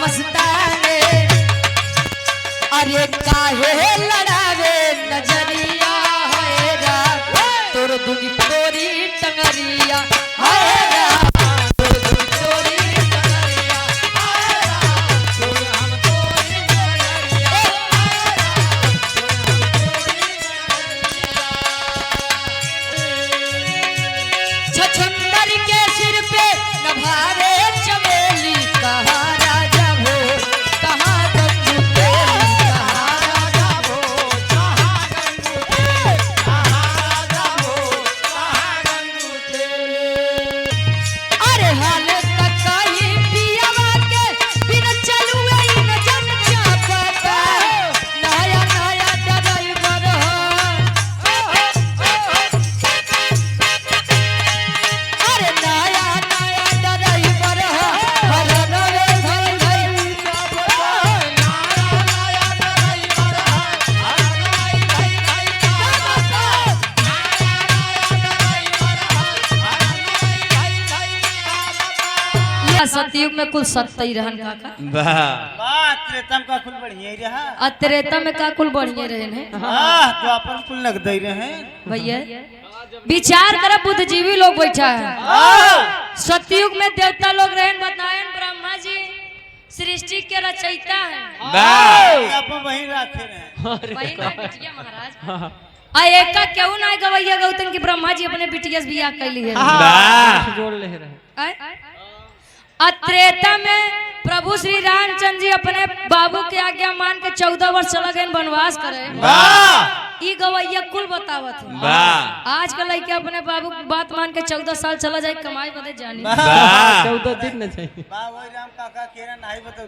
मस्ताने अरे काहे लड़ावे नजरिया है रात तोर दुगी तोरी टंगरिया है रात तोर दुगी तोरी टंगरिया है रात तोर हम तोरी टंगरिया है रात तोर हम तोरी टंगरिया छछंदर के सिर पे नभावे चमेली कहा सतयुग में कुल 70 रहन काका वाह त्रेतम का कुल बढ़िया ही रहा त्रेता में का कुल बढ़िया रहे हैं हां तो अपन कुल नगदई रहे भैया विचार कर बुद्धिजीवी लोग बैठा है सतयुग में देवता लोग रहे बताएं ब्रह्मा जी सृष्टि के रचयिता है वाह अपन वहीं रखे रहे वहीं ना बिटिया महाराज आ एका क्यों ना गवैया गौतम की ब्रह्मा जी अपने बिटिया से बियाह कर लिए वाह जोड़ ले रहे त्रेता में प्रभु श्री रामचंद्र जी अपने बाबू के आज्ञा मान के 14 वर्ष चला गए वनवास करे ई गवैया कुल बतावत है आज का लड़के अपने बाबू की बात मान के 14 साल चला जाए कमाई बदे जानी 14 दिन न चाहिए राम काका केरा नहीं बताओ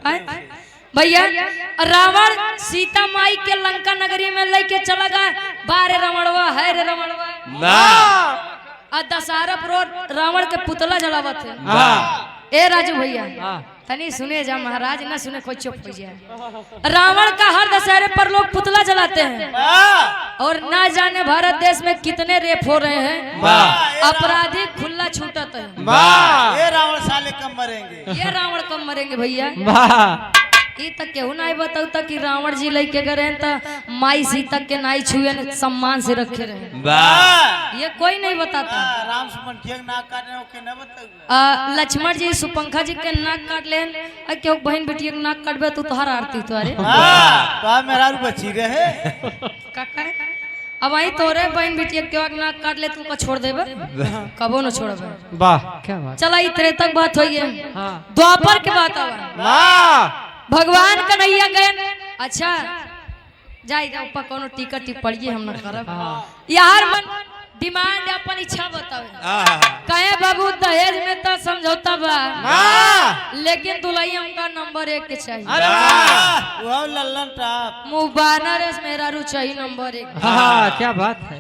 भैया रावण सीता माई के लंका नगरी में लेके चला गया बारे रमणवा है रे रमणवा दशहरा पर रावण के पुतला जलावत है ए राजू भैया तनी सुने जा महाराज ना सुने कोई चुप हो जाए रावण का हर दशहरे पर लोग पुतला जलाते हैं और ना जाने भारत देश में कितने रेप हो रहे हैं अपराधी खुला छूटत है ये रावण साले कम मरेंगे ये रावण कम मरेंगे भैया ये तक केहू नहीं बताऊ तक कि रावण जी लेके गए तो माई सीता के नाई छुए सम्मान से रखे रहे ये कोई नहीं बताता राम सुमन के नाक काटने ओके न बताऊ लक्ष्मण जी सुपंखा जी के नाक काट ले क्यों बहन बेटी के नाक काटबे तू तोहर आरती तो अरे तो मेरा बची रहे काका अब वही तोरे बहन बेटी के नाक काट ले तू का छोड़ देबे कबो न छोड़बे वाह क्या बात चला इतने तक बात होई है द्वापर के बात आवा भगवान कन्हैया गए अच्छा जाई जा ऊपर कोनो टिकट टिप्पणी हम न करब यार मन डिमांड अपन इच्छा बतावे कहे बाबू दहेज में तो समझौता बा लेकिन दुल्हन हमका नंबर 1 के चाहिए अरे वाह वो लल्लन टॉप मुबाना रेस मेरा रु चाहिए नंबर 1 हां क्या बात है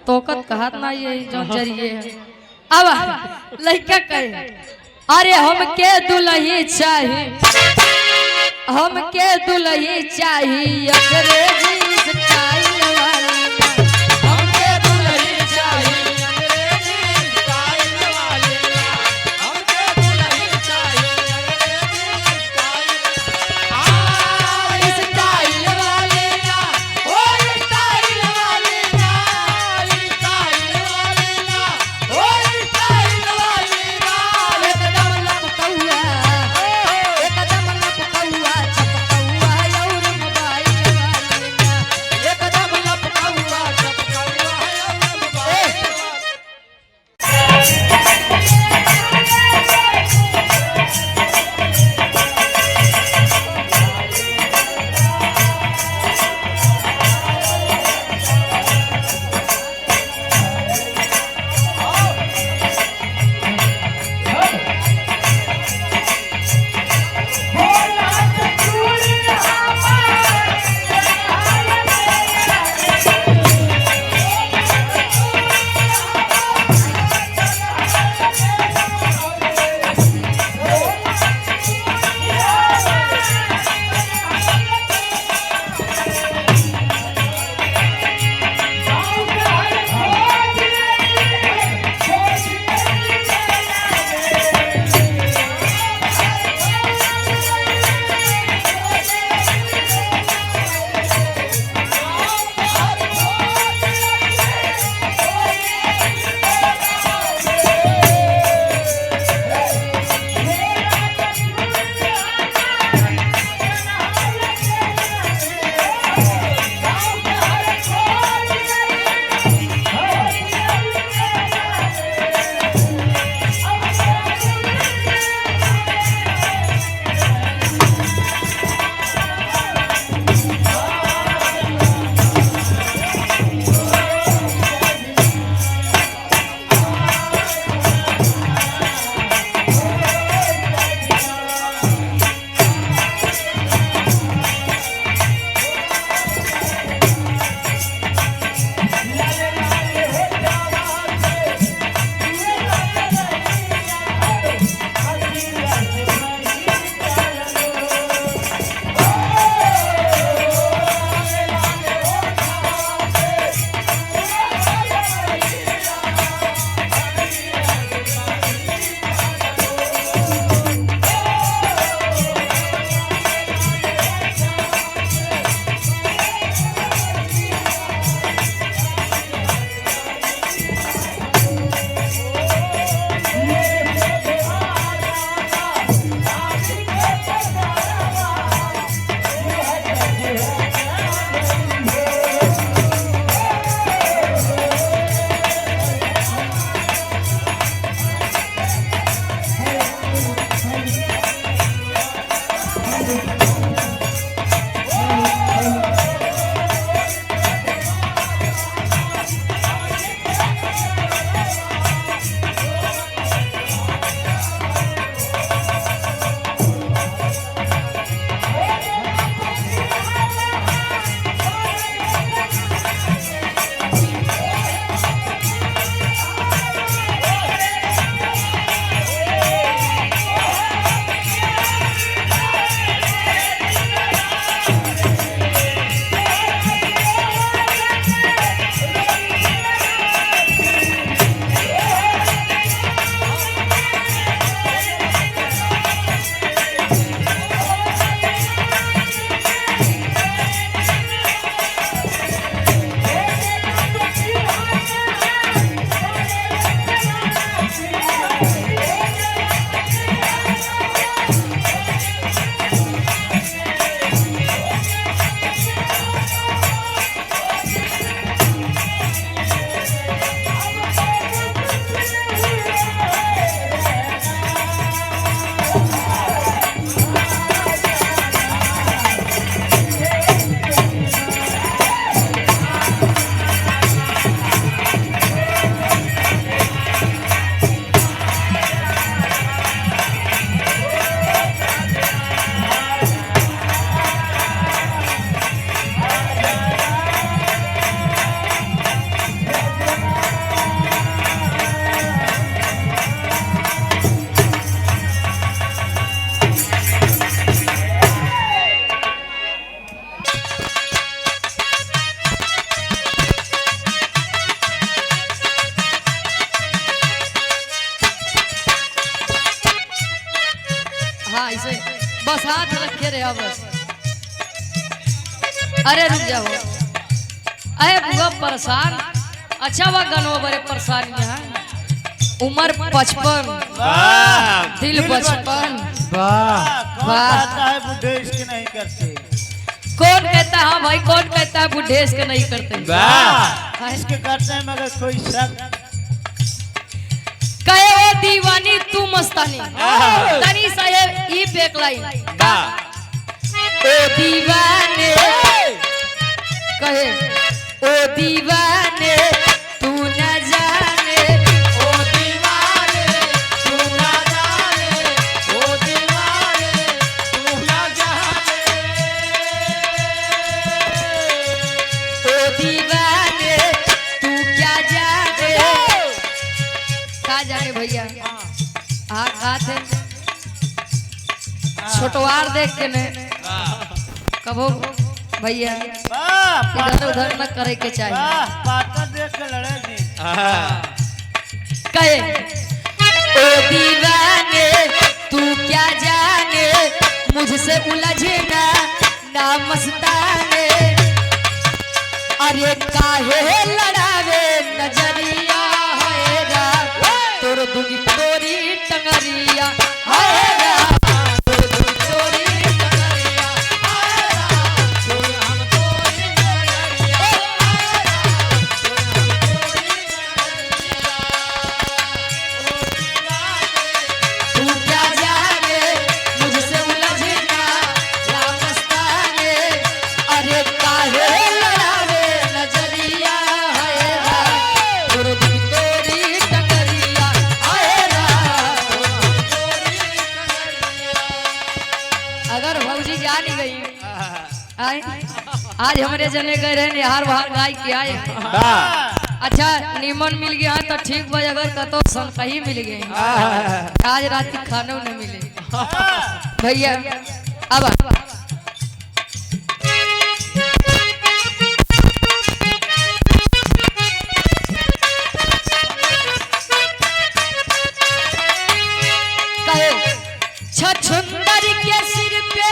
तोकत कहत ना ये जो जरिए है अब लड़का कहे अरे हमके दुल्ही चाहिए हमके दुल्ही चाहिए अंग्रेजी स्टाइल वाली हमके दुल्ही चाहिए अंग्रेजी स्टाइल वाली हमके दुल्ही चाहिए अंग्रेजी स्टाइल वाली ओ स्टाइल वाली स्टाइल वाली ओ स्टाइल वाली एकदम लपकौआ छपकौआ और मोबाइल वाली बस हाथ रखे रहे बस। अरे रुक जाओ, अरे बुआ परेशान। अच्छा वह गनवा बड़े परेशान है। उम्र 55, दिल 55। कौन वाह। कहता है बुढ़े इसके नहीं करते? कौन कहता है? हाँ भाई, कौन कहता है बुढ़े इसके नहीं करते? हाँ, इसके करते हैं मगर कोई शक। कहे ओ दीवानी तू मस्तानी, तनी साहेब ई बेक लाइन। ओ दीवाने कहे, ओ दीवाने तू न जाने, ओ दीवाने तू ना जाने, ओ दीवाने तू ना जाने, ओ दीवाने तू क्या जाने। का जाने भैया? हाँ का थे छोटवार देख के ने कबो भैया वाह इधर उधर न करे के चाहिए। वाह, पातर देख के लड़ेगी। कहे ओ दीवाने तू क्या जाने, मुझसे उलझना ना मस्ताने। अरे काहे लड़ावे नजरिया हैरा, तोर दुनी तोरी टंगरिया हैरा, तोर दुनी तोरी टंगरिया हैरा, तोर हम तोरी टंगरिया हैरा, तोर हम तोरी टंगरिया। तू क्या जाने, मुझसे उलझना ना मस्ताने। अरे काहे लड़ावे नजरिया हैरा, तोर दुनी तोरी टंगरिया हैरा, तोर हम तोरी टंगरिया। अगर भौजी जान गई आए, आज हमारे जने गए रहे निहार बाहर गाय के आए। अच्छा नीमन मिल गया तो ठीक भाई, अगर कतो सन कहीं मिल गए आज रात की खाना न मिले भैया। अब कहे छछुंदर के सिर पे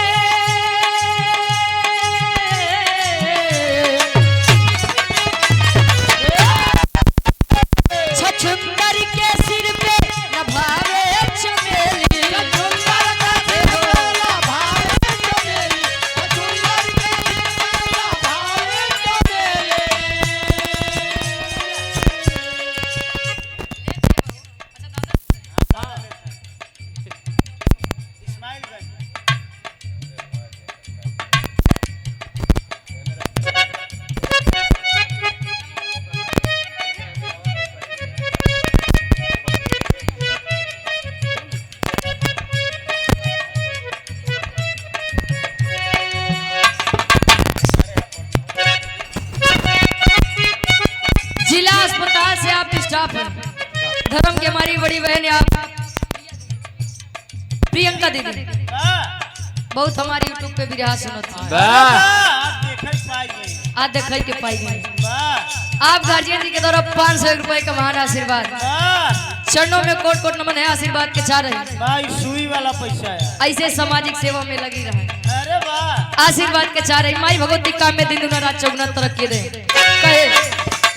छछुंदर के सिर पे न भावे चमेली, छछुंदर के सिर पे न भावे चमेली, छछुंदर के सिर पे न भावे चमेली। इस्माइलगंज। जिला अस्पताल से आप स्टाफ हैं। धर्म की हमारी बड़ी बहन है आप प्रियंका दीदी, बहुत हमारी यूट्यूब पे भी रहा सुनत है। आप देखे पाइए। आज देखे के पाई गई। वाह आप गार्जियन जी के द्वारा 500 रुपए का महान आशीर्वाद, वाह चरणों में कोट कोट नमन है, आशीर्वाद के चाह रहे वाह, ये सुई वाला पैसा है। ऐसे सामाजिक सेवा में लगी रहे, अरे वाह। आशीर्वाद के चाह रही। माई भगवती काम में दिन दुना रात चौगुना तरक्की दे। कहे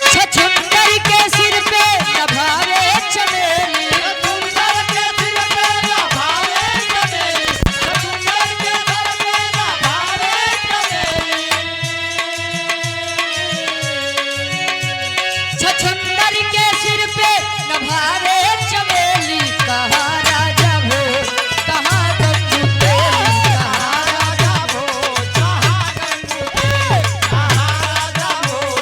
छछुंदर के सिर पे न भावे चमेली, छछुंदर के सिर पे न भावे चमेली, छछुंदर के सिर पे न भावे चमेली, छछुंदर के सिर पे न भावे चमेली। कहाँ राजा भोज, कहाँ गंगू तेली, कहाँ राजा भोज, कहाँ गंगू तेली, कहाँ राजा भोज,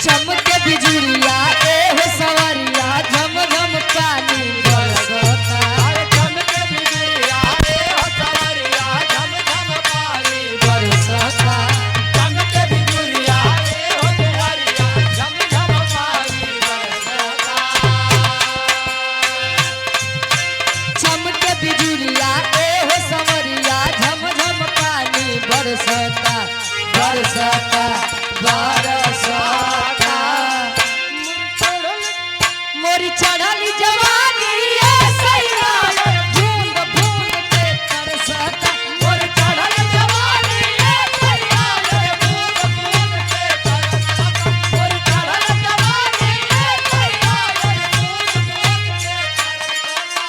चमके बिजुलिया ए हो सवरिया झम झम पानी बरसता बरसता चमके बिजुलिया ए हो सवरिया झम झम पानी बरसता बरसता बरसता मोरी चढ़ली जवानी ए सैया बूंद बूंद के तरसता मोरी चढ़ली जवानी ए सैया बूंद बूंद के तरसता मोरी चढ़ली जवानी ए सैया बूंद बूंद के तरसता।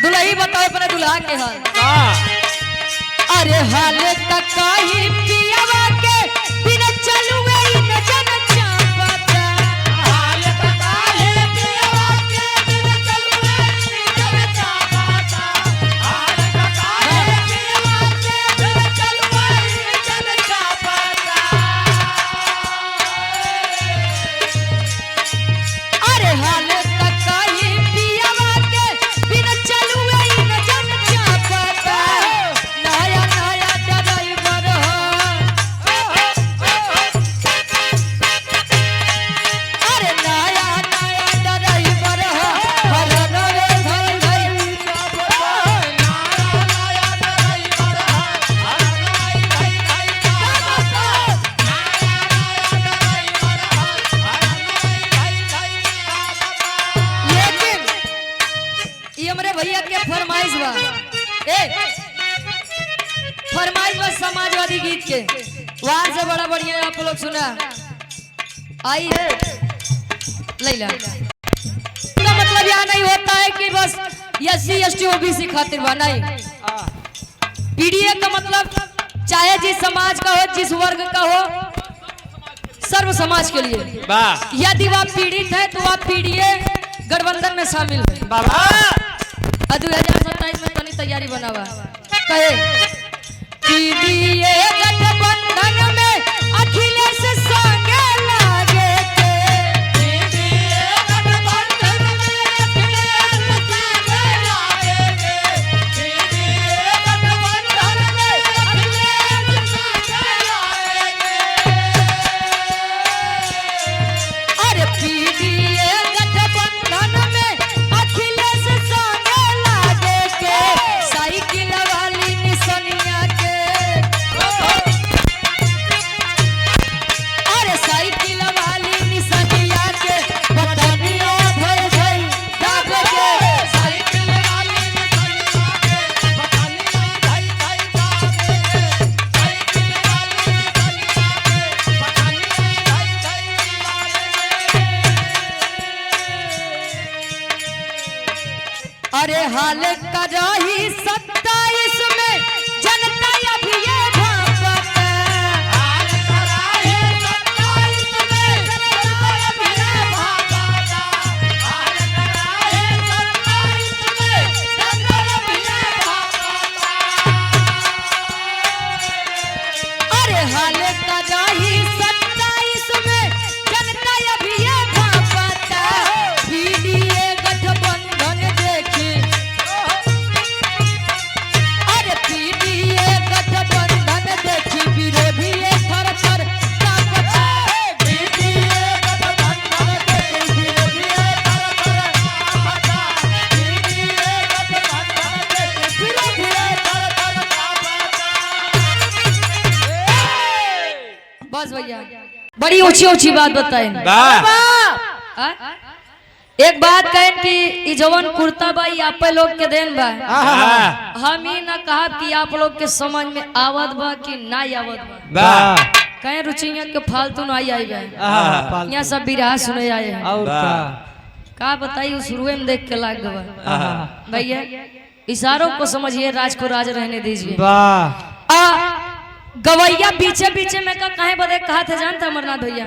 दुल्ही बताओ अपने दुल्हा के हाल। अरे हाल ककाही पियावा के बिना चलुए न जन चापता हाल ककाही पियावा के बिना चलुए न जन चापता हाल ककाही पियावा के बिना चलुए न जन चापता। अरे हाल ककाही पियावा के बिना चलुए न जन चापता नया नया ड्राइवर अरे नया नया ड्राइवर हर नवे धर धर लेकिन ये हमारे भैया के फरमाइश बा ए फरमाइश बा समाजवादी गीत के वहां से बड़ा बढ़िया आप लोग सुना आई है लैला का मतलब यहाँ नहीं होता है कि बस एससी एसटी ओबीसी खातिर बा नहीं पीडीए का मतलब चाहे जिस समाज का हो जिस वर्ग का हो सर्व समाज के लिए यदि आप पीड़ित है तो आप पीडीए गठबंधन में शामिल है 2027 में तनी तैयारी बनावा कहे पीडीए गठबंधन में अखिलेश संगे लागे के पीडीए गठबंधन में अखिलेश संगे लागे के पीडीए गठबंधन में अखिलेश संगे लागे के अरे पीडीए गठबंधन में अखिलेश संगे लागे के साइकिल वाली निसनिया के अरे साइकिल वाली निसनिया के बटनिया धर धर दाब के साइकिल वाली निसनिया के बटनिया धर धर दाब के साइकिल वाली निसनिया के बटनिया धर धर दाब के। अरे हाल का रही 27 में जनता अभी ये भापता हाल का रही 27 में जनता अभी ये भापता हाल का रही 27 में जनता अभी ये भापता अरे हाल का रही 27 में जनता अभी ये भापता पीडीए गठबंधन देखी अरे पीडीए गठबंधन देखी विरोधी थर थर कांपता पीडीए गठबंधन देखी विरोधी थर थर कांपता पीडीए गठबंधन देखी विरोधी थर थर कांपता। बस भैया बड़ी ऊंची ऊंची बात बताए एक बात कहें कि ई जवन कुर्ता बा आप लोग के देन बा हम ही ना कहा कि आप लोग के समझ में आवत बा कि ना आवत बा कहे रुचिया के फालतू ना आई बा यहाँ सब बिरहा सुने आए हैं और का बताइए शुरुए में देख के लाग गवा भैया इशारों को समझिए राज को राज रहने दीजिए गवैया पीछे पीछे में का कहे बदे कहा थे जानता अमरनाथ भैया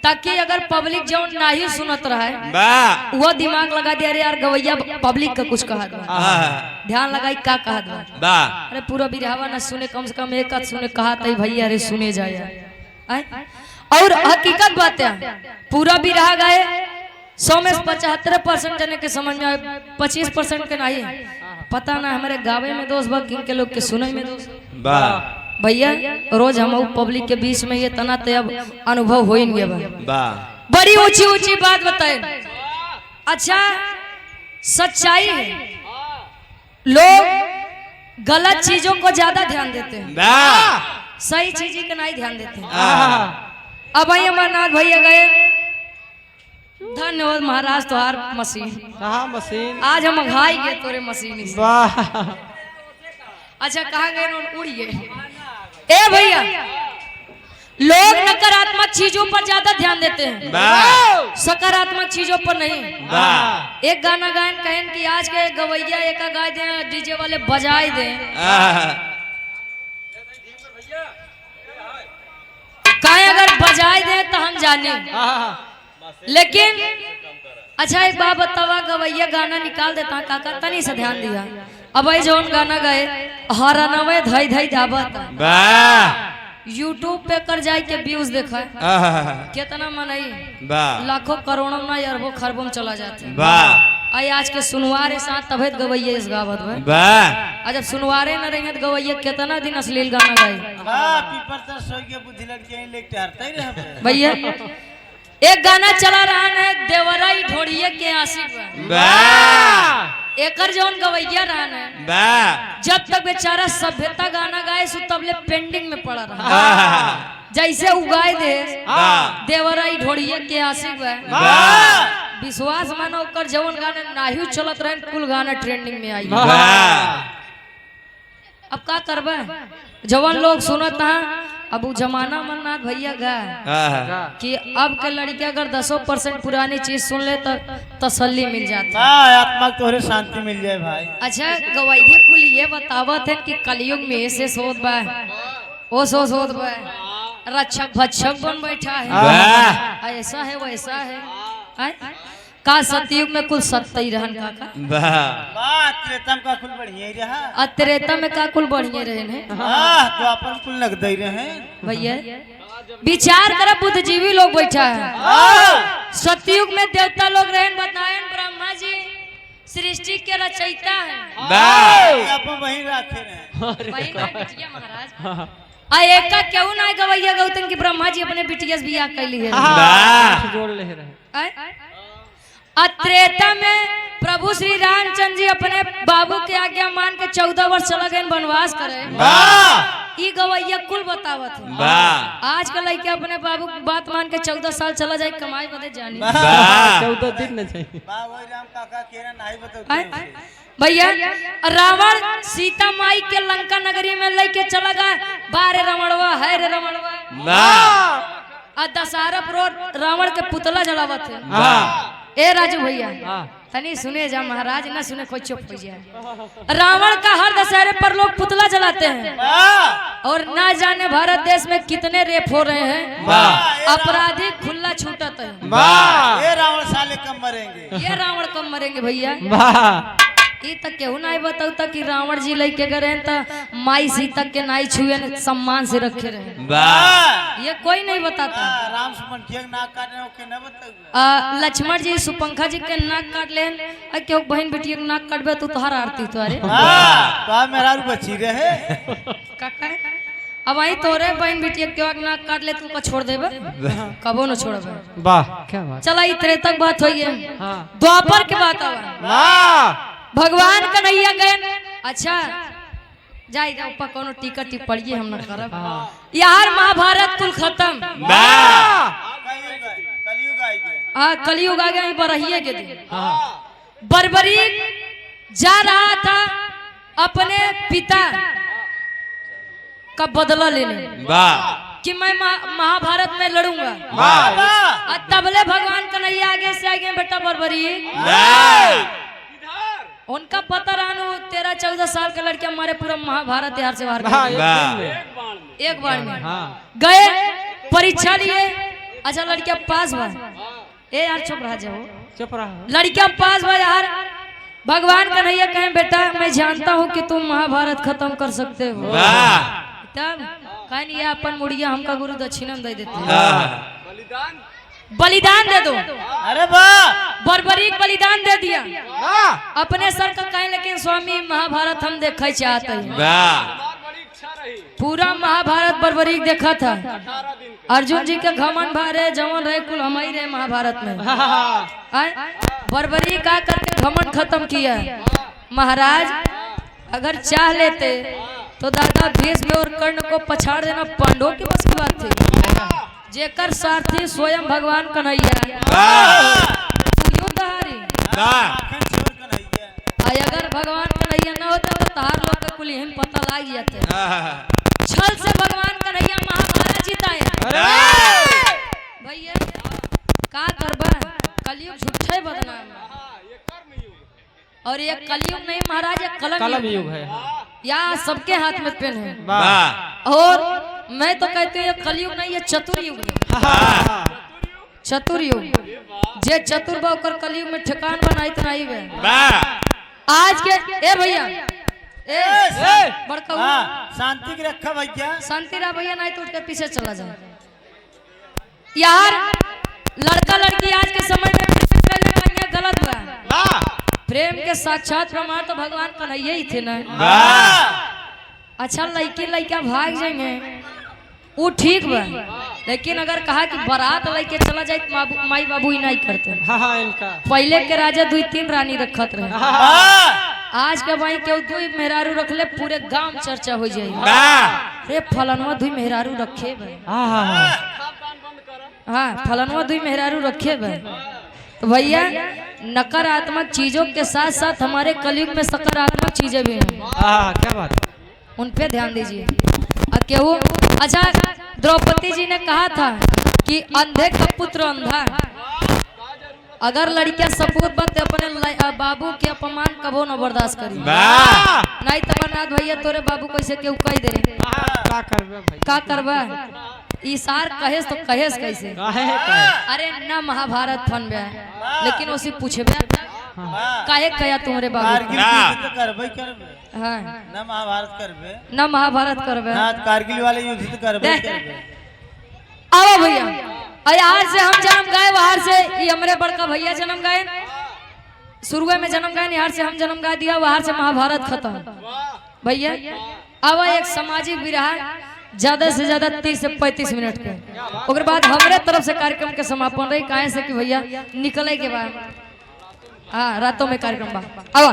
ताकि अगर पब्लिक जो नहीं सुनत रहा है वाह वो दिमाग लगा दिया, अरे यार गवैया पब्लिक का कुछ कहा दो, ध्यान लगाई का कहा दो। वाह अरे पूरा बिरहावा न सुने, कम से कम एक आध सुने कहा तई भैया अरे सुने जाए। और हकीकत बात है पूरा बिरहा गाए 100 में 75% जने के समझ में आए, 25% के नहीं पता ना। हमारे गावे में दोस्त बा किनके लोग के सुने में दोस्त। वाह भैया रोज हम पब्लिक के बीच में ये तना ते अब अनुभव हो ही नहीं बा। वाह बड़ी ऊंची ऊंची बात बताए। अच्छा सच्चाई है, लोग गलत चीजों को ज्यादा ध्यान देते हैं, वाह सही चीज का नहीं ध्यान देते हैं। अब भाई अमरनाथ भैया गए, धन्यवाद महाराज तुहार मशीन, कहाँ मशीन? आज हम घाई गए तोरे मशीन से। वाह अच्छा कहाँ गए? उड़ गए। ए भैया लोग नकारात्मक चीजों पर ज्यादा ध्यान देते हैं, वाह सकारात्मक चीजों पर नहीं। वाह एक गाना गायन कहें कि आज के गवैया एक गाय दे, डीजे वाले बजाए दे, कहें अगर बजाए दे तो हम जाने। लेकिन अच्छा एक बात बतावा, गवैया गाना निकाल देता काका तनी से ध्यान दिया। अब भाई जौन गाना गए हरानवे धई धई धाबत, वाह यूट्यूब पे कर जाए के व्यूज देखा कितना मनई, वाह लाखों करोड़ों ना अरबों खरबों में चला जाते हैं। वाह आई आज के सुनवारे साथ तबेत गवैया इस गावत में। वाह जब सुनवारे न रही गवैया कितना दिन अश्लील गाना गाई। पीपर तर सोई के बुद्धि लड़के ही लेके हरते ही रहे भैया एक गाना चला रहा है देवराई ढोड़िए के आशिक बा। वाह एकर जौन गवैया रहा है, वाह जब तक बेचारा सभ्यता गाना गाए सो तबले पेंडिंग में पड़ा रहा। जैसे उगाए दे देवराई ढोड़िए के आशिक बा, विश्वास मानो ओकर जौन गाना नाहियो चलत रहे कुल गाना ट्रेंडिंग में आई। अब का करबे जवान लोग सुनत है। अब वो जमाना अमरनाथ भैया गा कि अब के लड़के अगर 10% पुरानी चीज सुन ले तो तसल्ली मिल जाती है, आत्मा को थोड़ी शांति मिल जाए भाई। अच्छा गवैया कुल ये बतावत है कि कलयुग में ऐसे सोच बा ओ सोच बा, रक्षक भक्षक बन बैठा है, ऐसा है वैसा है। का सतयुग में कुल सत्य ही रहन काका, त्रेता में का कुल बढ़िया ही रहा, त्रेता में का कुल बढ़िया रहे हैं। तो अपन कुल नगद ही रहे भैया विचार कर बुद्धिजीवी लोग बैठा है। सतयुग में देवता लोग रहे, बताएं ब्रह्मा जी सृष्टि के रचयिता है, अपन वही रखे रहे महाराज। एका क्यों ना गवैया गौतम की ब्रह्मा जी अपने बिटिया से बियाह कर ली है। जोड़ ले रहे। त्रेता में प्रभु श्री रामचंद्र जी अपने बाबू के आज्ञा मान के 14 वर्ष चला गए वनवास करे। ई गवैया कुल बतावत है। आज का लड़के अपने बाबू बात मान के 14 साल चला जाए कमाई बदे जानी। 14 दिन न चाहिए। राम काका केरा नहीं बताओ भैया रावण सीता माई के लंका नगरी में लेके चला गया, बारे रमणवा है रे रमणवा, दशहरा पर रावण के पुतला जलावत है। ए राजू भैया तनी सुने जा महाराज, ना सुने कोई चुप हो जाए। रावण का हर दशहरे पर लोग पुतला जलाते हैं और ना जाने भारत देश में कितने रेप हो रहे हैं, अपराधी खुला छूटत है। ये रावण साले कब मरेंगे, ये रावण कब मरेंगे भैया। ये तक केहू नहीं बताऊ तक कि रावण जी लेके गए तो माई सीता के नाई छुए सम्मान से रखे रहे, ये कोई नहीं बताता। राम सुमन नाक काटने न बताऊ, लक्ष्मण जी सुपंखा जी के नाक काट ले, क्यों बहन बेटी के नाक काटबे तो तुहार आरती तुहारे तो मेरा बची रहे काका। अब वही तोरे बहन बेटी के नाक काट ले तू छोड़ देबे, कबो न छोड़बे। वाह क्या बात। चला इतने तक बात हुई है। द्वापर के बात आवा भगवान कन्हैया गए। अच्छा जाई जाओ ऊपर कोनो टिकट टिप्पणी हम न करब यार, महाभारत कुल खत्म, कलयुग आ गया। बरहिए के दिन बर्बरी जा रहा था अपने पिता का बदला लेने कि मैं महाभारत में लड़ूंगा। तबले भगवान कन्हैया आगे से आगे बेटा बर्बरी उनका पता रहा 13-14 साल के लड़के हमारे पूरा महाभारत यार से बाहर एक बार में गए, परीक्षा लिए, अच्छा लड़कियां पास बा ए यार चुप रह जाओ चुप रहा लड़कियां पास बा यार भगवान कन्हैया कहें बेटा मैं जानता हूँ कि तुम महाभारत खत्म कर सकते हो तब कहीं नहीं अपन मुड़िया हमका गुरु दक्षिणा दे देते बलिदान दे दो अरे वाह बर्बरीक बलिदान दे दिया अपने सर का कहें लेकिन स्वामी महाभारत हम देखे चाहते हैं पूरा महाभारत बर्बरीक देखा था अर्जुन जी के घमंड भारे जवन रहे कुल हम ही रहे महाभारत में बर्बरी का करके घमंड खत्म किया महाराज अगर चाह लेते तो दादा भीष्म और कर्ण को पछाड़ देना पांडवों के बस की बात थी जेकर सारथी स्वयं भगवान कन्हैया अगर भगवान कन्हैया न होता तो तार लोग का कुल हिम पता लग जाते छल से भगवान कन्हैया महाभारत जीताए भैया का करबा कलयुग झूठे बदनाम और ये कलयुग नहीं महाराज ये कलम युग है या सबके हाथ में पेन है और मैं तो कहती हूँ ये कलयुग नहीं ये चतुर युग है चतुर युग जे चतुर बा ओकर कलयुग में ठिकान बनाई तो नहीं वे आज के ए भैया ए बड़का शांति की रखा भैया शांति रहा भैया नहीं तो उठ के पीछे चला जाए यार लड़का लड़की आज के समय में गलत हुआ प्रेम के साक्षात प्रमाण तो भगवान कन्हैया ही थे ना अच्छा लड़की लड़का भाग जाएंगे वो ठीक बा लेकिन अगर कहा कि बारात लेके चला जाए तो माई बाबू ही नहीं करते इनका पहले के राजा 2-3 रानी रखत रहे आज के भाई केहू 2 मेहरारू रख ले पूरे गांव चर्चा हो जाए रे फलनवा 2 मेहरारू रखे हाँ फलनवा 2 मेहरारू रखे तो भैया नकारात्मक चीजों के साथ साथ हमारे कलयुग में सकारात्मक चीजें भी हैं क्या बात उन पे ध्यान दीजिए केहू अच्छा द्रौपदी जी ने कहा था कि अंधे का पुत्र अंधा अगर लड़कियां सपूत बनते अपने बाबू के अपमान कबो न बर्दाश्त करी नहीं तो बरनाथ भैया तोरे बाबू कैसे केहू कह दे का करबा ईसार कहेस तो कहेस कैसे अरे ना महाभारत फन बे लेकिन उसी पूछे काहे कया तुम्हारे बाबू हाँ ना महाभारत करबे ना महाभारत करबे ना कारगिल वाले युद्ध तो करबे आओ भैया आज से हम जन्म गए बाहर से ये हमरे बड़का भैया जन्म गए शुरू में जन्म गए यहाँ से हम जन्म गा दिया बाहर से महाभारत खत्म भैया अब एक सामाजिक विराह ज्यादा से ज्यादा 30 से 35 मिनट के उसके बाद हमारे तरफ से कार्यक्रम के समापन रही काहे से कि भैया निकले के बाद हाँ रातों में कार्यक्रम बा आवा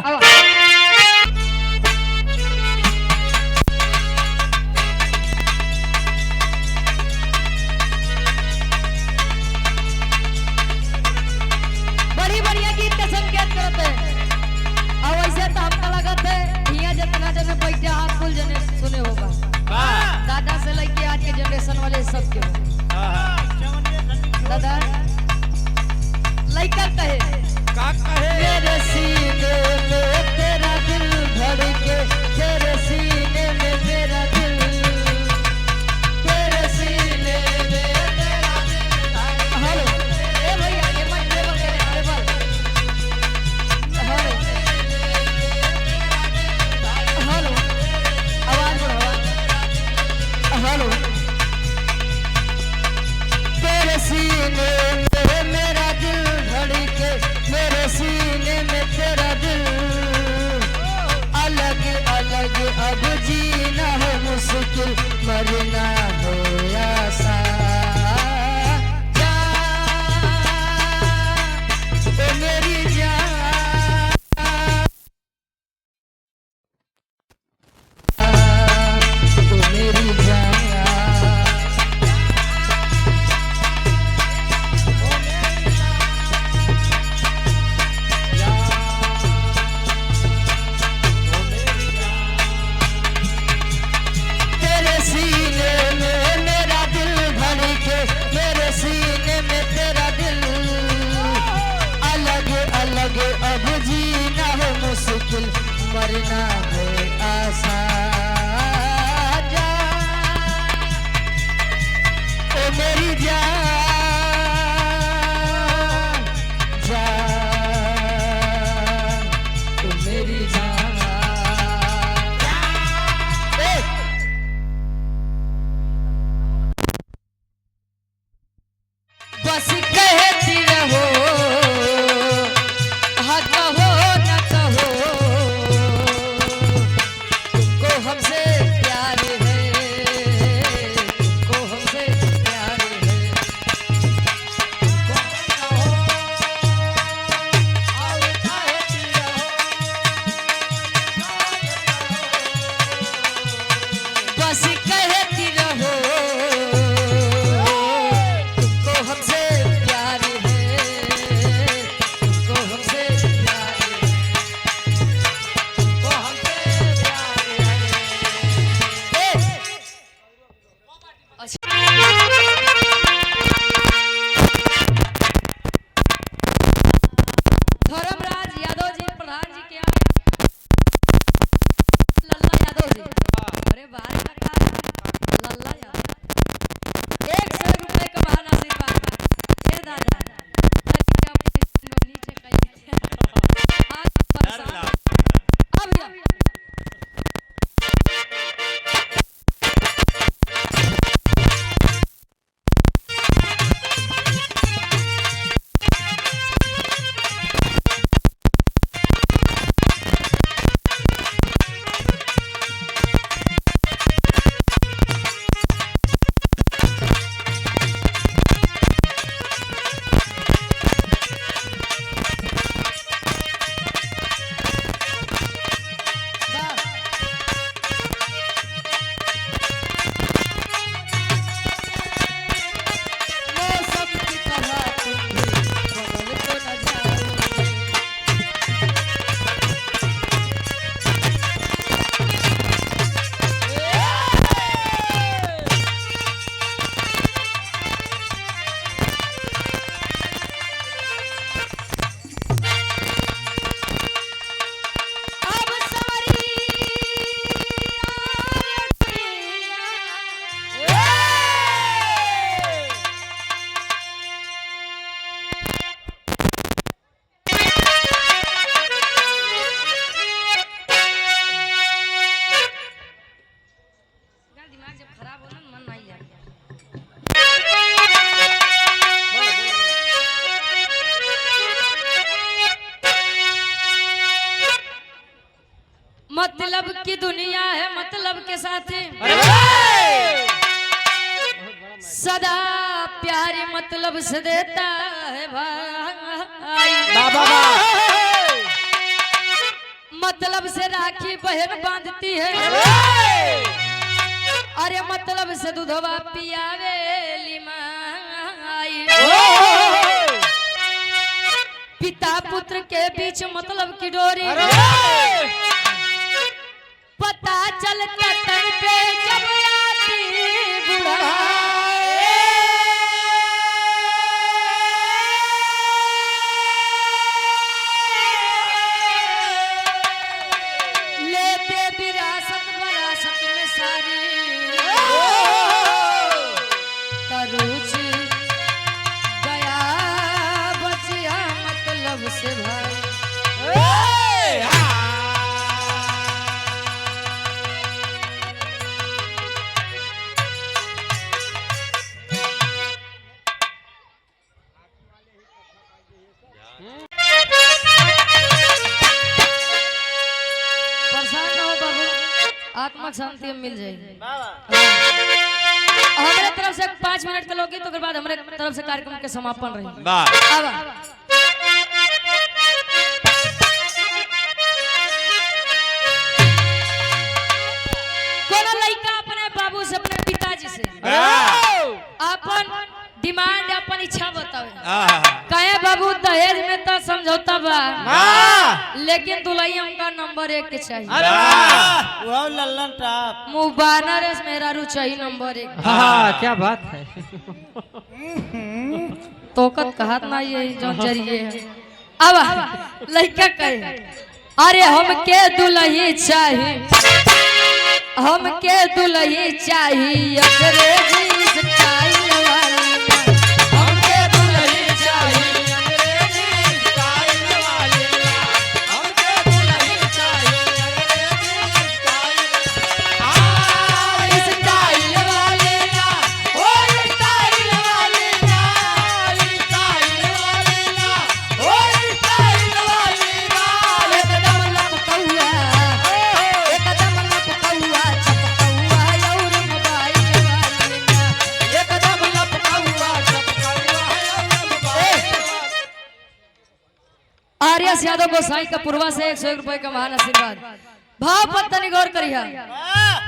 बड़ी बढ़िया गीत के संकेत करते अब वैसे तो हमका लगत है हिया जितना जने बैठे आप कुल जने सुने होगा दादा से लेके आज के जनरेशन वाले सब के दादा लइका कहे का कहे मेरे सीने में तेरा दिल धड़के तेरे सीने में तेरा दिल तेरे सीने में तेरा दिल हेलो ए भैया ये मत ले वगैरह अरे बोल हेलो हेलो आवाज बढ़ाओ हेलो तेरे सीने में मेरा दिल धड़के मेरे सीने में तेरा दिल अलग अलग अब जीना है मुश्किल मरना हो आसान ओ मेरी जान ओ मेरी जान अब जीना हो मुश्किल मरना है आसान ओ मेरी जान बस कहती रहो हाँ कहो न कहो तुमको हमसे प्यार है तुमको हमसे प्यार है बस कहती रहो तुमको हमसे प्यार है तुमको हमसे प्यार है तुमको हमसे प्यार है धर्मराज यादव जी प्रधान जी क्या लल्ला यादव जी अरे बात लल्ला यादव 100 रुपए का बहाना आशीर्वाद ये दादा नीचे अब मौसम की तरह तुम भी बदल तो न जाओ अब सारी दिमाग जब खराब हो ना मन नहीं जाएगा मतलब की दुनिया है मतलब के साथ सदा प्यारी मतलब से देता है भाई मतलब से राखी बहन बांधती है अरे मतलब से दूधवा पियावेली माई पिता पुत्र के बीच मतलब की डोरी पता चलता तन पे जब आती बुढ़ाई लेते विरासत वरासत में सारी तरुच गया बचिया मतलब से भाई परेशान न हो बाबू आत्मक शांति मिल जाएगी हमारे तरफ से 5 मिनट के लोगे तो फिर बाद हमारे तरफ से कार्यक्रम के समापन रही कोनो लड़का अपने बाबू से अपने पिताजी से अपन डिमांड अपन इच्छा बतावे कहे बाबू दहेज में तो समझौता बा लेकिन दुल्हन का नंबर 1 के चाहिए वो लल्लन टाप मुबानर मेरा रु चाहिए नंबर 1 हाँ क्या बात है तोकत कहत ना ये जो जरिए है अब लड़का कहे अरे हमके दुल्ही चाहिए हमके दुल्ही चाहिए अंग्रेजी स्टाइल वाली हमके दुल्ही चाहिए अंग्रेजी स्टाइल वाली हमके दुल्ही चाहिए अंग्रेजी स्टाइल वाली ओ स्टाइल वाली व्यास यादव गोसाई का पूर्वा से 101 रुपए का महान आशीर्वाद। भाव पर तनी गौर करिया।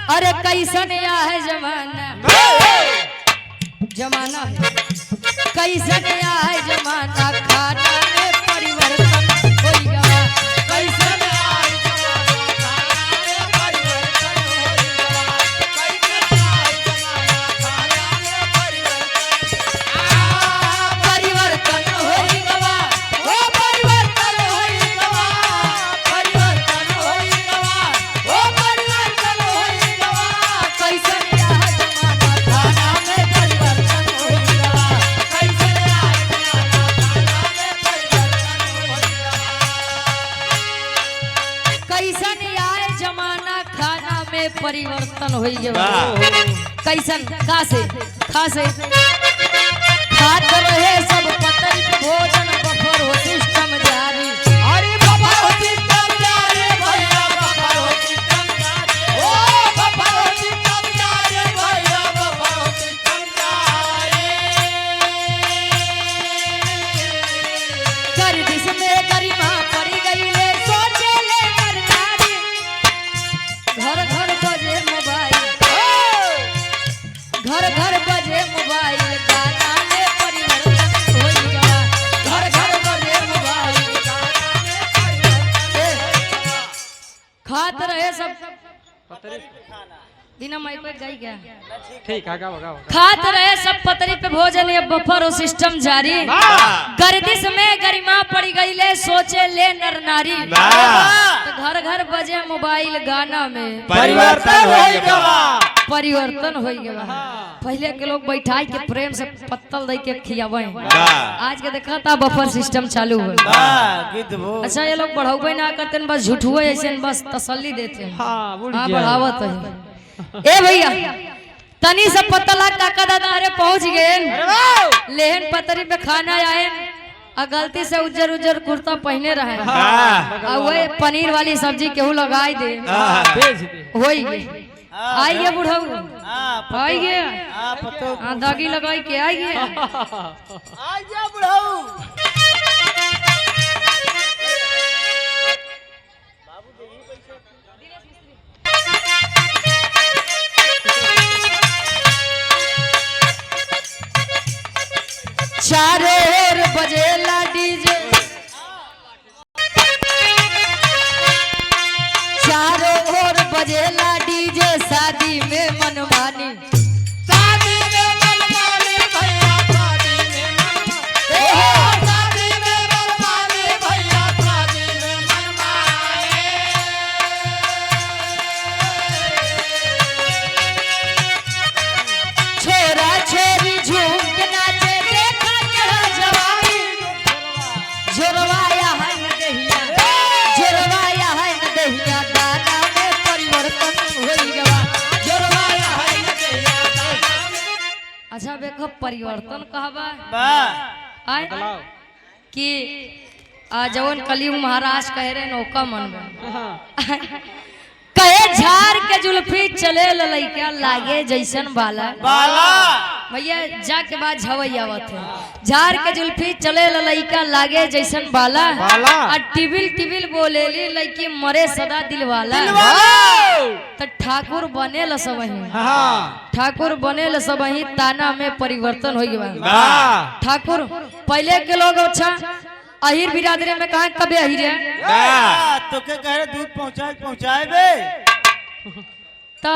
अरे कैसन या है जमाना, जमाना है कैसन या है जमाना, खाना में परिवर्तन होई गवा। कैसन या है जमाना, खाना में परिवर्तन होई गवा। परिवर्तन होई गवा, परिवर्तन होई गवा, ओ परिवर्तन होई गवा। कैसन या है जमाना, खाना में परिवर्तन होई गवा। कैसन या है जमाना, खाना में परिवर्तन होई गवा। कैसन का से खा से खात रहे सब पतई पे भोजन, बफर हो सिस्टम जारी। अरे बफर हो सिस्टम जारी भैया, बफर हो सिस्टम जारी। ओ बफर हो सिस्टम जारी भैया, बफर हो सिस्टम जारी। गर्दिश में गरिमा पड़ी गई ले, सोचे ले नर नारी। घर घर बजे मोबाइल, घर घर बजे मोबाइल, गाना में परिवर्तन होई गवा। घर घर बजे मोबाइल, गाना में परिवर्तन। खात रहे सब बिना माइक पे गई क्या? ठीक है गाओ गाओ। खात रहे सब पतरी पे भोजन, ये बफर हो सिस्टम जारी। गर्दिश में गरिमा पड़ी गई ले, सोचे ले नर नारी। तो घर घर बजे मोबाइल, गाना में परिवर्तन होई गवा। परिवर्तन हो गया। पहले के लोग बैठाई के प्रेम से पत्तल दे के खियावे, आज के देखा था बफर सिस्टम चालू है। अच्छा ये लोग बढ़ावे ना करते, बस झूठुए ऐसे बस तसल्ली देते हैं। हाँ बढ़ावत है। ए भैया तनी सब पतला काका दादा अरे पहुंच गए, लेहन पतरी पे खाना आए और गलती से उज्जर उज्जर कुर्ता पहने रहे, और वही पनीर वाली सब्जी केहू लगाई दे होई गई। आइए बुढ़ऊ, आइए दागी लगाई के आइए। आइए बुढ़ऊ। चारों ओर बजेला डीजे, चारों ओर बजेला डीजे, शादी में मनमानी। शादी में मनमानी भैया, शादी में मनमानी। शादी में मनमानी भैया, शादी में मनमानी। छोरा छोरी झूम के नाचे, देखा चढ़ा जवानी। जोरवाया है न दहिया, जोरवाया है न दहिया, दाना में परिवर्तन होई गवा। जोरवाया है न दहिया, दाना में। अच्छा देखो परिवर्तन कहबा आय कि जवन कलयुग महाराज कह रहे नौका मन में कहे झार के जुल्फी चले ललैका, लागे जैसन बाला। भैया जा के बाद झवई आवत है। झार के जुल्फी चले ललैका, लागे जैसन बाला। और टिबिल टिबिल बोलेली लड़की, मरे सदा दिल वाला। तो ठाकुर बने ल सबही, ठाकुर बने ल सबही, ताना में परिवर्तन हो गया। ठाकुर पहले के लोग अच्छा अहिर बिरादरी में कहा कबे अहिर है तो के कह रहे दूध पहुंचाए पहुंचाए बे। तो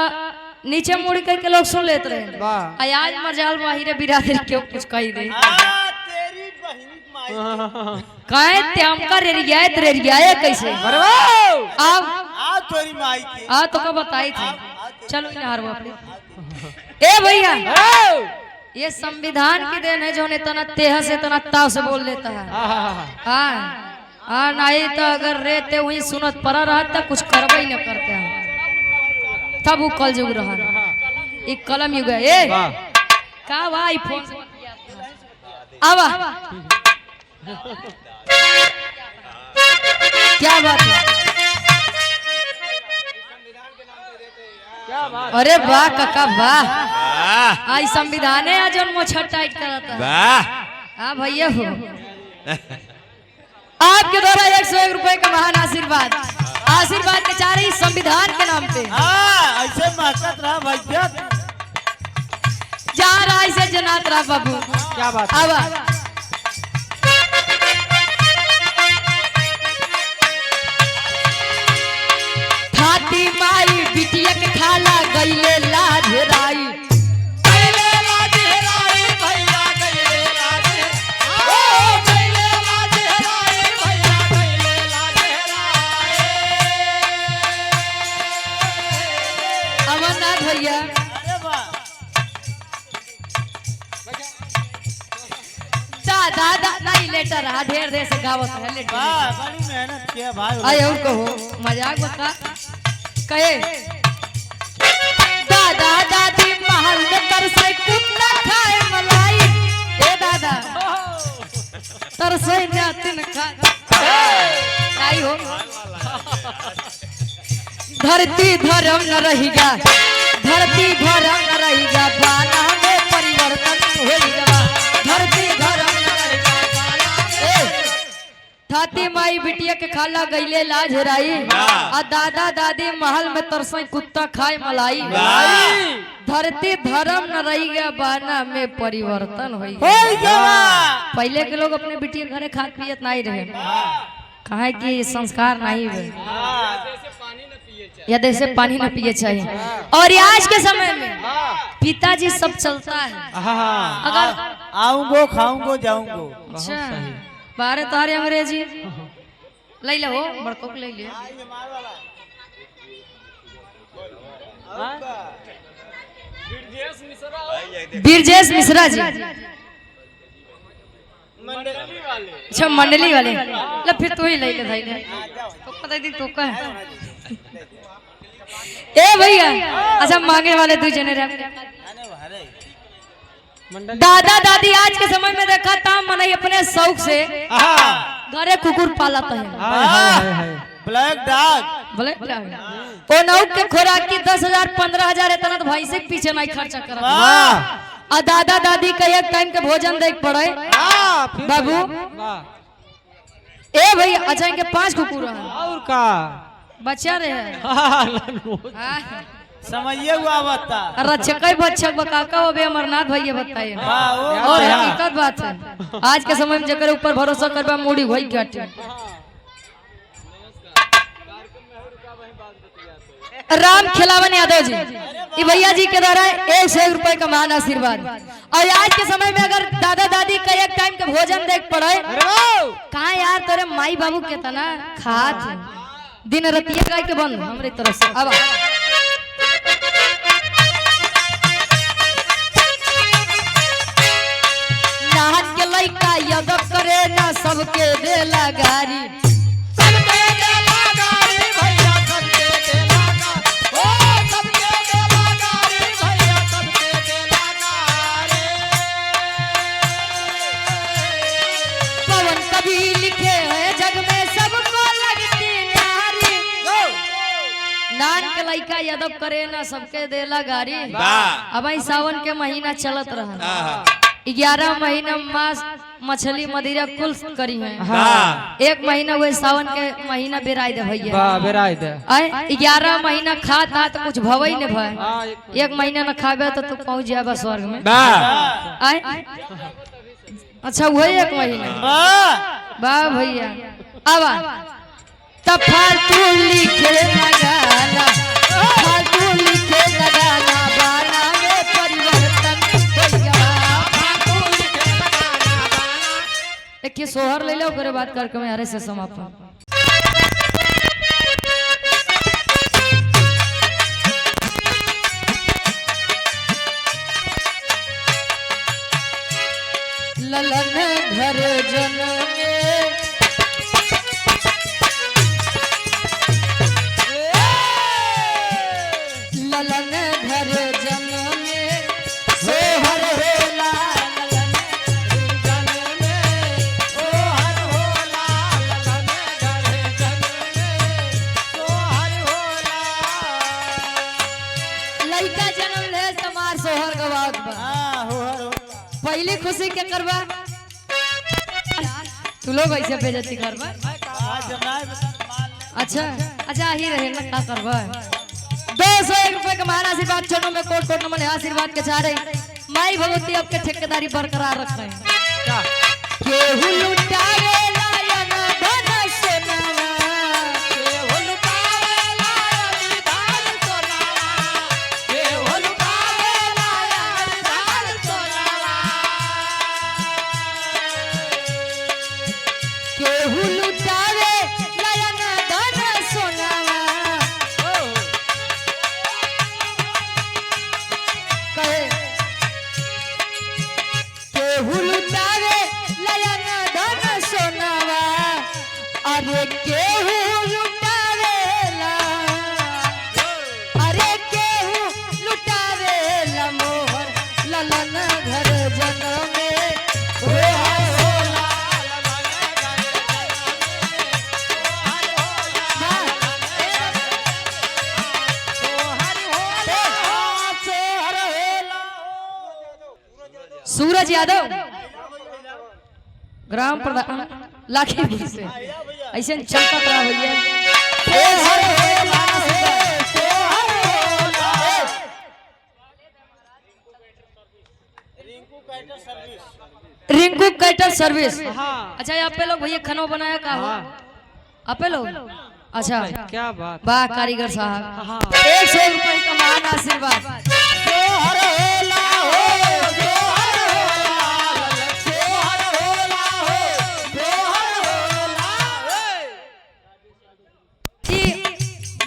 नीचे मुड़ के लोग सुन लेते रहे। आज मजाल माहिर बिरादरी क्यों कुछ कही दे। तेरी बहन माई कहे त्याम का रेरियाए रेरियाए कैसे अब आ तोरी माई के आ तो का बताई थी। चलो इन्हार वापस ए भैया ये संविधान की देन है जो इतना तेह से इतना ताव से बोल लेता है। हाँ नहीं तो अगर रहते वही सुनत पड़ा रहता कुछ करबे ही न करते हैं। तब वो कल युग रहा एक कलम युग है। ए का भाई फोन आवा क्या बात है। अरे वाह काका वाह आई संविधान है आज मोछर टाइट करता है। हाँ भैया हो आपके द्वारा 101 रुपए का महान आशीर्वाद आशीर्वाद के चाह रही संविधान के नाम पे हाँ ऐसे महकत रहा भैया जा रहा ऐसे जनात रहा बाबू। क्या बात है? अब थाती माई बिटिया के खाला गईले लाजराई अमरनाथ भैया अरे वाह दादा नहीं लेटर रहा ढेर देर से गावत है लेटर वाह बड़ी मेहनत किया भाई आए और कहो मजाक बता कहे दादा दादी महल में तरसे कुत्ता खाए मलाई ए दादा तरसे नातिन खा आई हो धरती धर्म न रहेगा धरती धर्म न रहेगा बाना में परिवर्तन होएगा धरती धर्म न रहेगा बाना में थाती माई बिटिया के खाला गईले लाज हेराई आ दादा दादी महल में तरसई कुत्ता खाए मलाई धरती धर्म न रहेगा बाना में परिवर्तन होएगा। पहले के लोग अपने बिटिया के घरे खात पियत नहीं रहे कहे कि संस्कार नहीं है या जैसे पानी न पिए चाहिए और ये आज के समय में पिताजी सब चलता है अगर आऊंगो खाऊंगो जाऊंगो अच्छा बारे तारे अंग्रेजी ले लो बड़को ले ले बीरजेश मिश्रा जी अच्छा मंडली वाले ला फिर तू ही ले ले भाई ने तो पता दी तो का ए भैया अच्छा मांगे वाले दो जने रहे दादा दादी आज के समय में देखा था मन अपने शौक से घरे कुकुर पालता है ब्लैक डॉग बोले ओ नौक के खुराक की 10,000 15,000 इतना तो भाई से पीछे नहीं खर्चा करा और दादा दादी का एक टाइम के भोजन देख पड़े बाबू ए भैया अच्छा इनके 5 कुकुर हैं और का बच्चा रहे समझिए हुआ बता रक्षक बच्चक बकाका वो भी अमरनाथ भैया बताइए और हकीकत बात है आज के समय में जकर ऊपर भरोसा करबा मूड़ी होई घाटे राम खिलावन यादव जी ये भैया जी के द्वारा 101 रुपए का महान आशीर्वाद और आज के समय में अगर दादा दादी का एक टाइम के भोजन देख पड़े कहा यार तेरे माई बाबू के तना खात दिन रतिया गाय के बंद हमारी तरफ से अब नाहन के लइका यादव करे ना सबके देला गारी सबके देला गारी भैया सबके देला गारी ओ सबके देला गारी भैया सबके देला गारी पवन कभी लिखे हैं जग में सबको लगती नारी नान के लइका यादव करे ना सबके देला गारी अब सावन के महीना चलत रहा 11 महीना मास मछली मदिरा कुल करी है एक महीना हुए सावन के महीना बेराय दे भैया बेराय दे 11 महीना खाता तो कुछ भवई ने भाई एक महीना न खाबे तो तू पहुंच जाएगा स्वर्ग में आए अच्छा वही एक महीना वाह भैया अब तब फालतू लिखे लगाना फालतू लिखे लगाना बाना में परिवर्तन एक सोहर ले लो ओकरे बाद कार्यक्रम यारे से समापन ललन घर जनमे ललन घर जनमे सोहर होला लइका जन्म ले समार सोहर गवात बा पहली खुशी के करबा तू लोग ऐसे बेइज्जती करबा आज जमाए मान ले अच्छा अच्छा ही रहे ना का करबा 201 रुपए का महान आशीर्वाद चरणों में कोट कोट नमन आशीर्वाद के चारे माई भगवती आपके ठेकेदारी बरकरार रखे क्या केहू लुटावे लायन धन सोनावा केहू लुटावे लायन धान सोनावा केहू लुटावे लायन धान सोनावा केहू लुटावे लायन धन सोनावा कहे केहू लुटावे लायन धन सोनावा अरे केहू लुटावेला अरे केहू लुटावेला मोहर ललन घर जन्म में हो होला सूरज यादव ग्राम प्रधान लाखी से ऐसे चलता रहा भैया रिंकू कैटर सर्विस रिंकू कैटर सर्विस हाँ अच्छा यहाँ पे लोग भैया खाना बनाया का हो आपे लोग अच्छा क्या बात वाह कारीगर साहब हाँ 100 रुपए का महान आशीर्वाद जोहर होला हो जोहर होला जोहर होला हो जोहर होला जी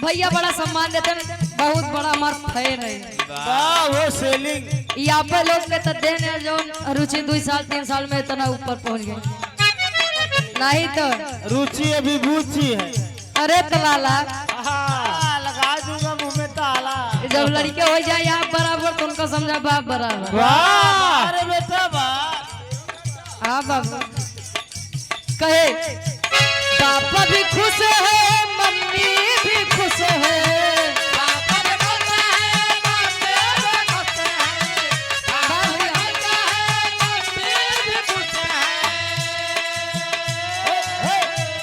भैया बड़ा सम्मान देते हैं बहुत बड़ा हमार फैन है वाह वो सेलिंग यहाँ पे लोग के तो देने जो रुचि 2 साल 3 साल में इतना ऊपर पहुंच गए नहीं तो रुचि अभी बूची है अरे तलाला लगा दूंगा मुंह में ताला जब लड़के हो जाए यहाँ बराबर तो उनको समझा बाप बराबर वाह अरे बेटा वाह हाँ बाबा कहे पापा भी खुश है मम्मी भी खुश है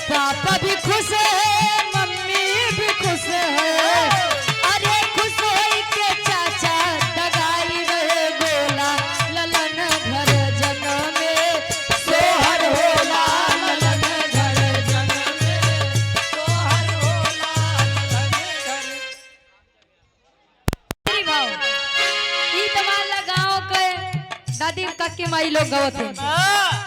पापा भी खुश है मम्मी भी खुश है अरे खुश होई के चाचा दगाई रहे गोला ललन घर जन्म में सोहर होला ललन घर जन्म में सोहर होला ललन घर मेरी भाव ई तमाम गांव के दादी काकी माई लोग गवत हैं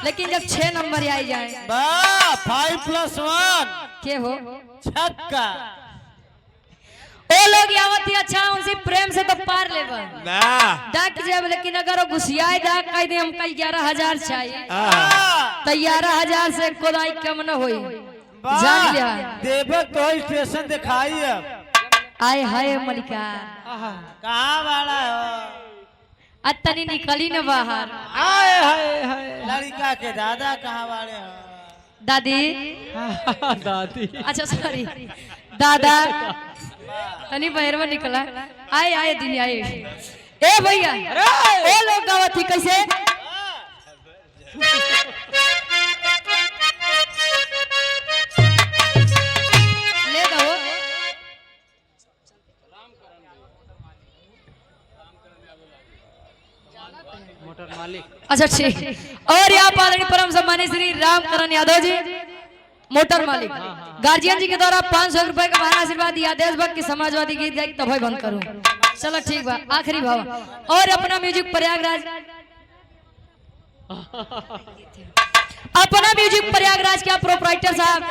लेकिन जब 6 नंबर आई जाए वाह 5+1 के हो छक्का ओ लोग आवत ही अच्छा उनसे प्रेम से तो पार लेबा ना डाक जब लेकिन अगर वो घुसियाए डाक कह दे हम कल 11,000 चाहिए हाँ तो 11,000 से कोदाई कम न होई जान लिया देवे तो स्टेशन दिखाई अब आए हाय मलिका कहाँ वाला हो अतनी निकली न बाहर हाय हाय हाय लड़का के दादा कहाँ वाले हो दादी दादी अच्छा सॉरी दादा तनी बहरवा निकला आए आए दिन आए ए भैया ओ लोग गावत ही कैसे ले दो मोटर मालिक अच्छा ठीक और यहाँ पालनी परम सम्मानित श्री रामकरण यादव जी मोटर मालिक गार्जियन जी के द्वारा 500 रुपए का महान आशीर्वाद दिया देशभक्त की समाजवादी गीत गाई तब बंद करूं चलो ठीक बा आखिरी भाव और अपना म्यूजिक प्रयागराज अपना म्यूजिक प्रयागराज के प्रोपराइटर साहब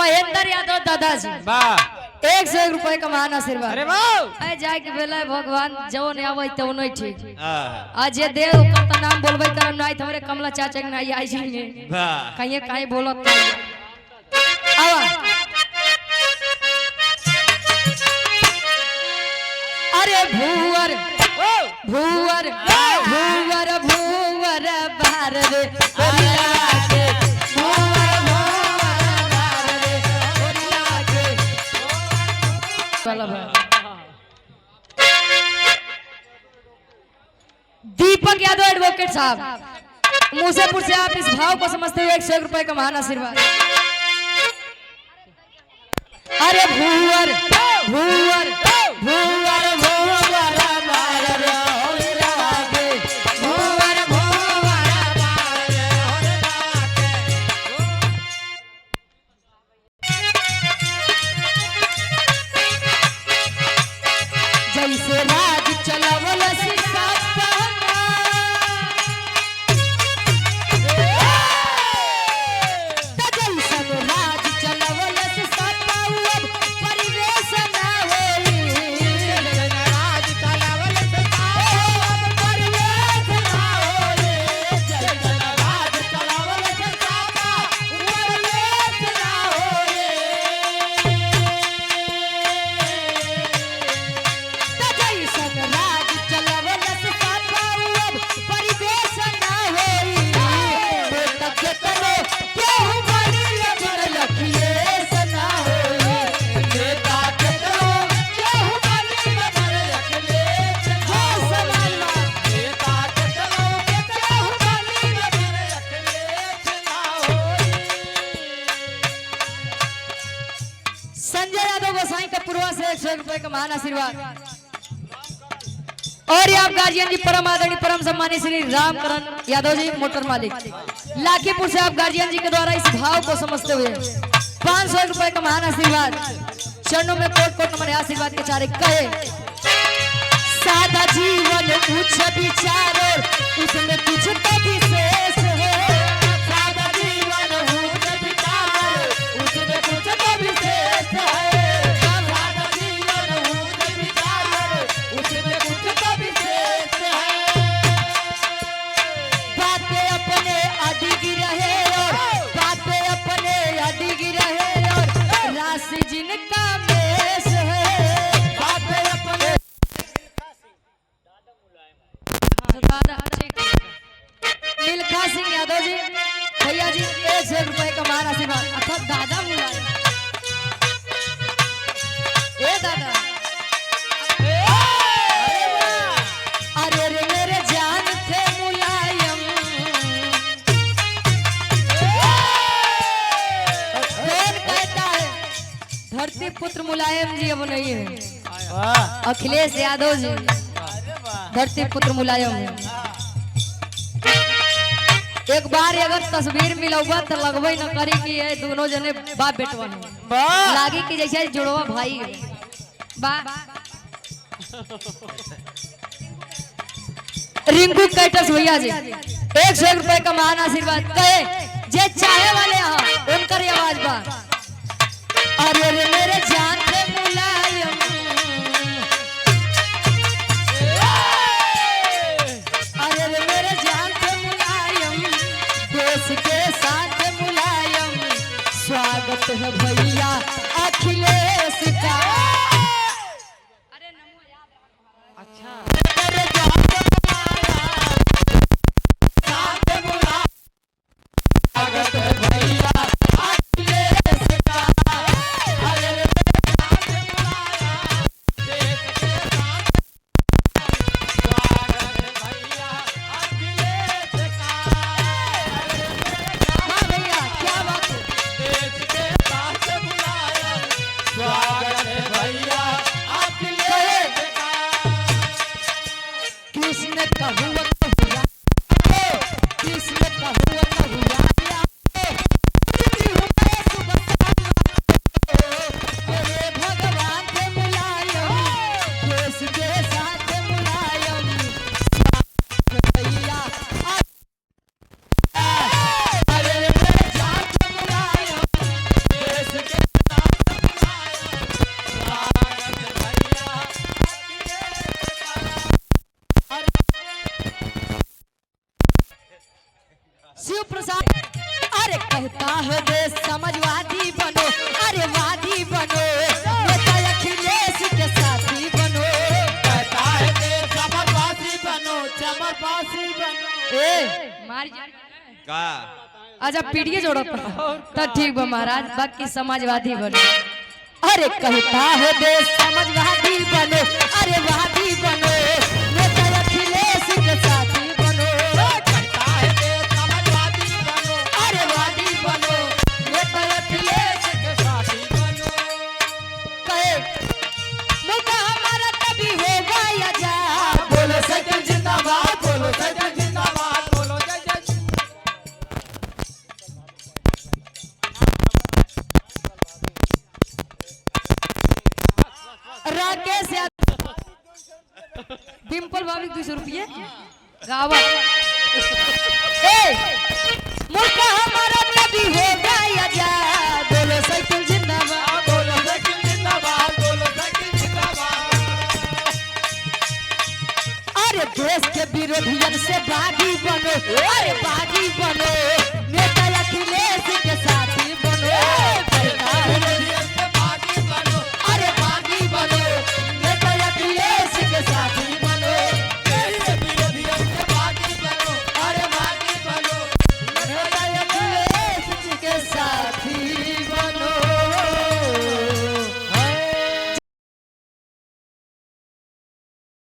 महेंद्र यादव दादाजी वाह 101 रुपए का महान आशीर्वाद अरे वाह आए जाए के बेला भगवान जो ने आवे तो नहीं ठीक हाँ आज ये देव का तो नाम बोलबे करम नहीं हमरे कमला चाचा के नहीं आई जाएंगे वाह कहीं कहीं बोलत आवा अरे भूवर भूवर भूवर भूवर बाहर रे ओरिया के भूवर भूवर बाहर रे ओरिया के चलो दीपक यादव एडवोकेट साहब मूसेपुर से आप इस भाव को समझते हुए 101 रुपए का महान आशीर्वाद। अरे भूवर भूवर भूवर भूवर बार रे होले रागे भूवर भूवर बार रे होले रागे। जैसे राज चलावल सिसा से 100 रुपए का महान आशीर्वाद। और ये आप गार्जियन जी परम आदरणीय परम सम्मानीय श्री रामकरण यादव जी मोटर मालिक लाखीपुर से आप गार्जियन जी के द्वारा इस भाव को समझते हुए 500 रुपए का महान आशीर्वाद। चरणों में कोट कोट नमन आशीर्वाद के चारे कहे सादा जीवन उच्च विचार और उसमें कुछ तो विशेष है। सादा जीवन उच्च विचार उसमें कुछ तो विशेष है। जिनका मेष है बातें अपने दादा मिल्खा सिंह यादव जी भैया जी 100 रुपए का महान आशीर्वाद अर्थात दादा मुलायम। ए दादा अरे रे मेरे जान थे मुलायम कौन कहता है धरती पुत्र मुलायम जी अब नहीं है। अखिलेश यादव जी धरती पुत्र मुलायम है। एक बार अगर तस्वीर मिलौबा तो लगबे न करी कि ये दोनों जने बाप बेटवा है लागी कि जैसे जुड़वा भाई है बा। रिंकू कैटस भैया जी 100 रुपए का महान आशीर्वाद कहे जे चाहे वाले यहाँ उनकर आवाज बा। अरे रे मेरे जान थे मुलायम अरे रे मेरे जान थे मुलायम देश के साथ मुलायम स्वागत है भैया अखिलेश का। शिव प्रसाद अरे कहता है देश समाजवादी बनो अरे वादी बनो नेता अखिलेश के साथी बनो। कहता है देश समाजवादी बनो चमरवासी बनो। ए मार का अच्छा पीढ़ी जोड़ो तो ठीक बा महाराज बाकी समाजवादी बनो। अरे कहता है देश समाजवादी बनो अरे वादी बनो नेता अखिलेश के साथी बनो। कहता है देश पब्लिक 200 रुपये गावा ए मुल्क हमारा कभी हो गया जा बोलो साइकिल जिंदाबाद बोलो साइकिल जिंदाबाद, बोलो साइकिल जिंदाबाद। अरे देश के विरोधियन से बागी बनो अरे बागी बनो नेता अखिलेश के साथी बनो